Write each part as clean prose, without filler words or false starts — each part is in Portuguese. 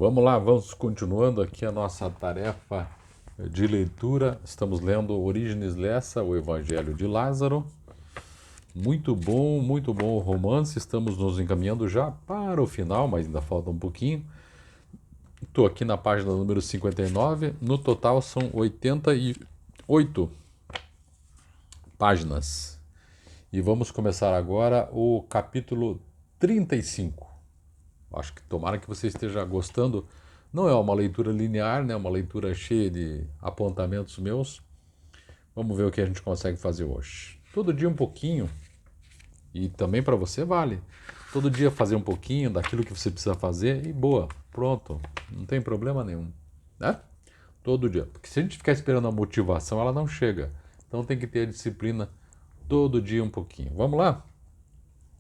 Vamos lá, vamos continuando aqui a nossa tarefa de leitura. Estamos lendo Origenes Lessa, o Evangelho de Lázaro. Muito bom o romance. Estamos nos encaminhando já para o final, mas ainda falta um pouquinho. Estou aqui na página número 59. No total são 88 páginas. E vamos começar agora o capítulo 35. Acho que tomara que você esteja gostando. Não é uma leitura linear, né? Uma leitura cheia de apontamentos meus. Vamos ver o que a gente consegue fazer hoje. Todo dia um pouquinho, e também para você vale. Todo dia fazer um pouquinho daquilo que você precisa fazer e boa, pronto. Não tem problema nenhum, né? Todo dia. Porque se a gente ficar esperando a motivação, ela não chega. Então tem que ter a disciplina todo dia um pouquinho. Vamos lá?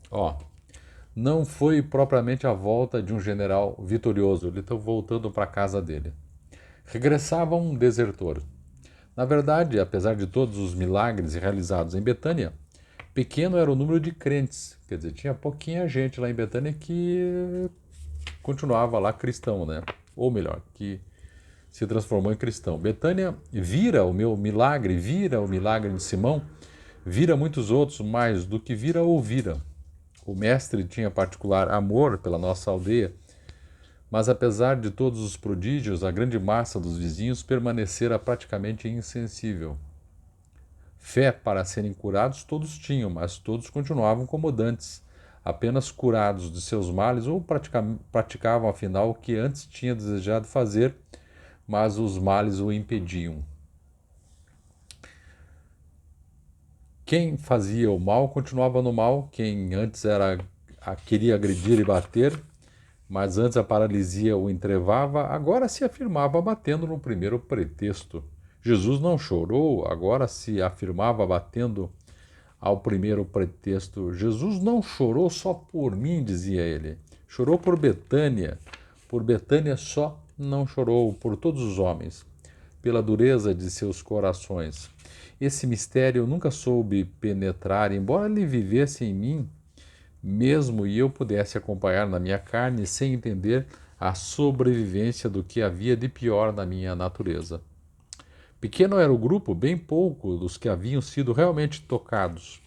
Ó, não foi propriamente a volta de um general vitorioso. Ele está voltando para a casa dele. Regressava um desertor. Na verdade, apesar de todos os milagres realizados em Betânia, pequeno era o número de crentes. Quer dizer, tinha pouquinha gente lá em Betânia que continuava lá cristão, né? Ou melhor, que se transformou em cristão. Betânia vira o milagre de Simão, vira muitos outros, mais do que vira ou vira. O mestre tinha particular amor pela nossa aldeia, mas apesar de todos os prodígios, a grande massa dos vizinhos permanecera praticamente insensível. Fé para serem curados todos tinham, mas todos continuavam como dantes, apenas curados de seus males ou praticavam afinal o que antes tinha desejado fazer, mas os males o impediam. Quem fazia o mal continuava no mal, quem antes queria agredir e bater, mas antes a paralisia o entrevava, agora se afirmava batendo no primeiro pretexto. Jesus não chorou, agora se afirmava batendo ao primeiro pretexto. Jesus não chorou só por mim, dizia ele. Chorou por Betânia. Por Betânia só não chorou, por todos os homens, pela dureza de seus corações. Esse mistério nunca soube penetrar, embora ele vivesse em mim, mesmo e eu pudesse acompanhar na minha carne sem entender a sobrevivência do que havia de pior na minha natureza. Pequeno era o grupo, bem pouco dos que haviam sido realmente tocados.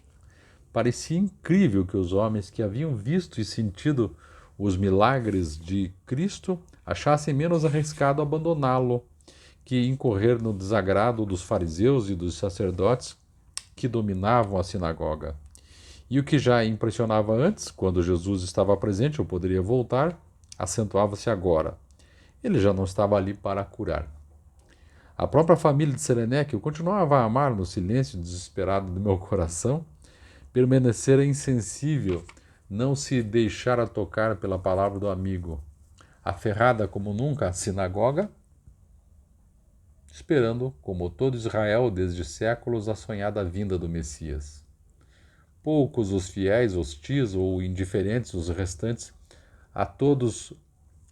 Parecia incrível que os homens que haviam visto e sentido os milagres de Cristo achassem menos arriscado abandoná-lo que incorrer no desagrado dos fariseus e dos sacerdotes que dominavam a sinagoga. E o que já impressionava antes, quando Jesus estava presente ou poderia voltar, acentuava-se agora. Ele já não estava ali para curar. A própria família de Serené, que eu continuava a amar no silêncio desesperado do meu coração, permanecera insensível, não se deixara tocar pela palavra do amigo, aferrada como nunca à sinagoga, esperando, como todo Israel desde séculos, a sonhada vinda do Messias. Poucos os fiéis, hostis ou indiferentes, os restantes, a todos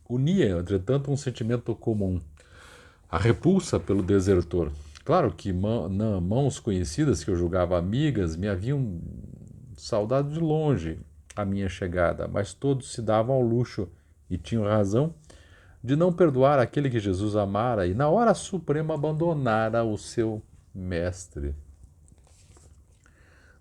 unia, entretanto, um sentimento comum, a repulsa pelo desertor. Claro que mãos conhecidas que eu julgava amigas me haviam saudado de longe a minha chegada, mas todos se davam ao luxo, e tinham razão, de não perdoar aquele que Jesus amara e na hora suprema abandonara o seu mestre.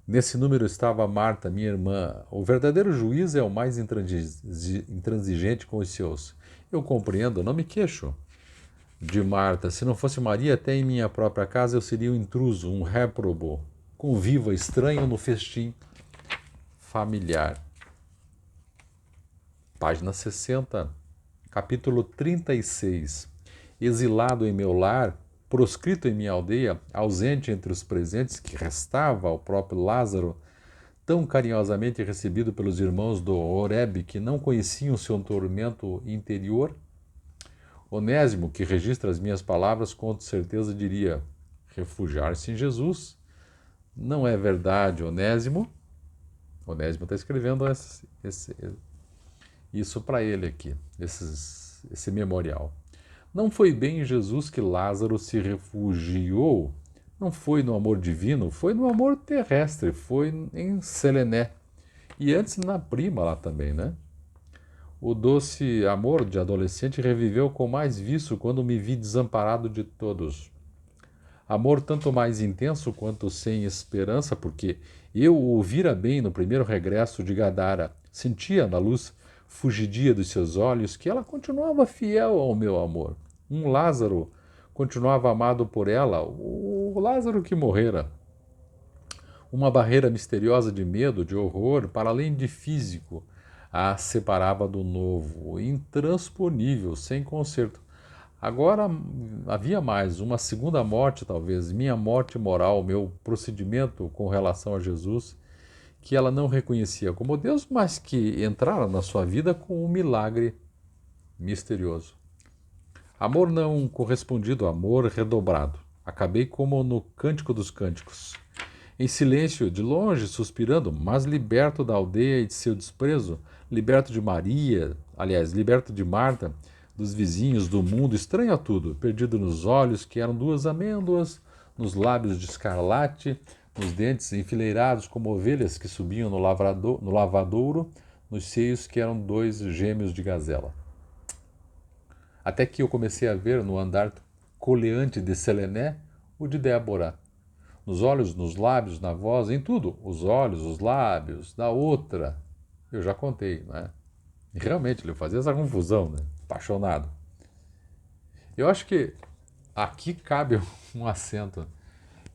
Nesse número estava Marta, minha irmã. O verdadeiro juiz é o mais intransigente com os seus. Eu compreendo, não me queixo de Marta. Se não fosse Maria, até em minha própria casa eu seria um intruso, um réprobo, conviva estranho no festim familiar. Página 60, capítulo 36. Exilado em meu lar, proscrito em minha aldeia, ausente entre os presentes, que restava ao próprio Lázaro, tão carinhosamente recebido pelos irmãos do Horebe que não conheciam seu tormento interior? Onésimo, que registra as minhas palavras, com certeza diria: refugiar-se em Jesus. Não é verdade, Onésimo? Onésimo está escrevendo isso para ele aqui, esse memorial. Não foi bem em Jesus que Lázaro se refugiou. Não foi no amor divino, foi no amor terrestre, foi em Selené. E antes na prima lá também, né? O doce amor de adolescente reviveu com mais vício quando me vi desamparado de todos. Amor tanto mais intenso quanto sem esperança, porque eu o vira bem no primeiro regresso de Gadara. Sentia na luz fugidia dos seus olhos que ela continuava fiel ao meu amor. Um Lázaro continuava amado por ela, o Lázaro que morrera. Uma barreira misteriosa de medo, de horror, para além de físico, a separava do novo, intransponível, sem conserto. Agora havia mais, uma segunda morte, talvez, minha morte moral, meu procedimento com relação a Jesus, que ela não reconhecia como Deus, mas que entrara na sua vida com um milagre misterioso. Amor não correspondido, amor redobrado. Acabei como no Cântico dos Cânticos. Em silêncio, de longe, suspirando, mas liberto da aldeia e de seu desprezo, liberto de Maria, aliás, liberto de Marta, dos vizinhos, do mundo, estranho a tudo, perdido nos olhos, que eram duas amêndoas, nos lábios de escarlate, nos dentes enfileirados como ovelhas que subiam no lavadouro, nos seios que eram dois gêmeos de gazela. Até que eu comecei a ver no andar coleante de Selené o de Débora. Nos olhos, nos lábios, na voz, em tudo. Os olhos, os lábios, da outra. Eu já contei, não é? E realmente, ele fazia essa confusão, né? Apaixonado. Eu acho que aqui cabe um acento.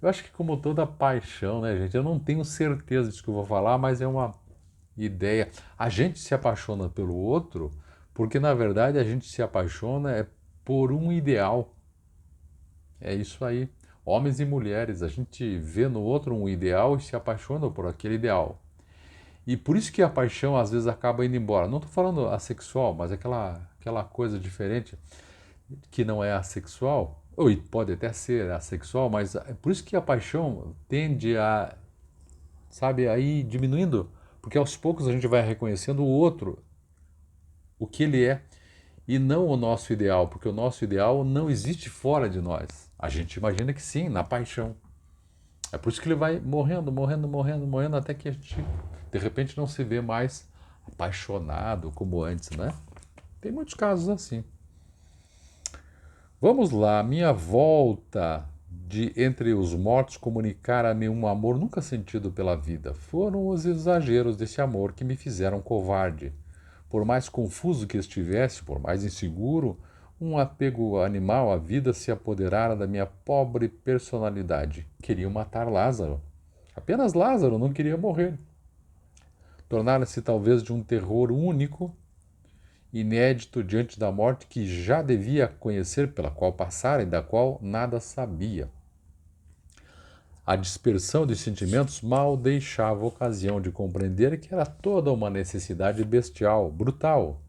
Eu acho que como toda paixão, né, gente? Eu não tenho certeza disso que eu vou falar, mas é uma ideia. A gente se apaixona pelo outro porque, na verdade, a gente se apaixona por um ideal. É isso aí. Homens e mulheres, a gente vê no outro um ideal e se apaixona por aquele ideal. E por isso que a paixão às vezes acaba indo embora. Não estou falando assexual, mas aquela coisa diferente que não é assexual, ou pode até ser assexual, mas é por isso que a paixão tende a, sabe, a ir diminuindo, porque aos poucos a gente vai reconhecendo o outro, o que ele é, e não o nosso ideal, porque o nosso ideal não existe fora de nós. A gente imagina que sim, na paixão. É por isso que ele vai morrendo, morrendo, morrendo, morrendo, até que a gente, de repente, não se vê mais apaixonado como antes, né? Tem muitos casos assim. Vamos lá, minha volta de entre os mortos comunicara-me um amor nunca sentido pela vida. Foram os exageros desse amor que me fizeram covarde. Por mais confuso que estivesse, por mais inseguro, um apego animal à vida se apoderara da minha pobre personalidade. Queriam matar Lázaro. Apenas Lázaro não queria morrer. Tornara-se talvez de um terror único, inédito diante da morte que já devia conhecer, pela qual passara e da qual nada sabia. A dispersão de sentimentos mal deixava ocasião de compreender que era toda uma necessidade bestial, brutal,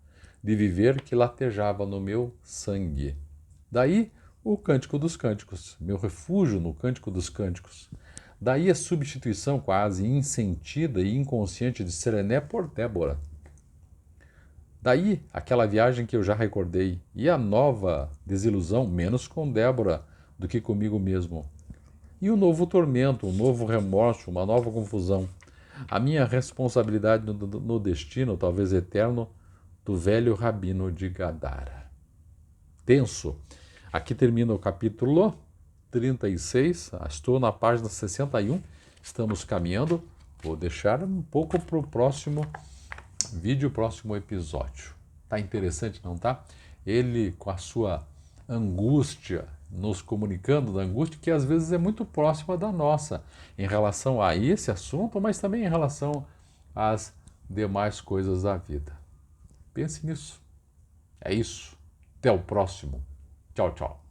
de viver que latejava no meu sangue. Daí o Cântico dos Cânticos, meu refúgio no Cântico dos Cânticos. Daí a substituição quase insentida e inconsciente de Serené por Débora. Daí aquela viagem que eu já recordei e a nova desilusão, menos com Débora do que comigo mesmo. E um novo tormento, um novo remorso, uma nova confusão. A minha responsabilidade no destino, talvez eterno, do velho rabino de Gadara. Tenso. Aqui termina o capítulo 36. Estou na página 61. Estamos caminhando. Vou deixar um pouco para o próximo vídeo, próximo episódio. Tá interessante, não tá? Ele com a sua angústia, nos comunicando da angústia que às vezes é muito próxima da nossa, em relação a esse assunto, mas também em relação às demais coisas da vida. Pense nisso. É isso. Até o próximo. Tchau, tchau.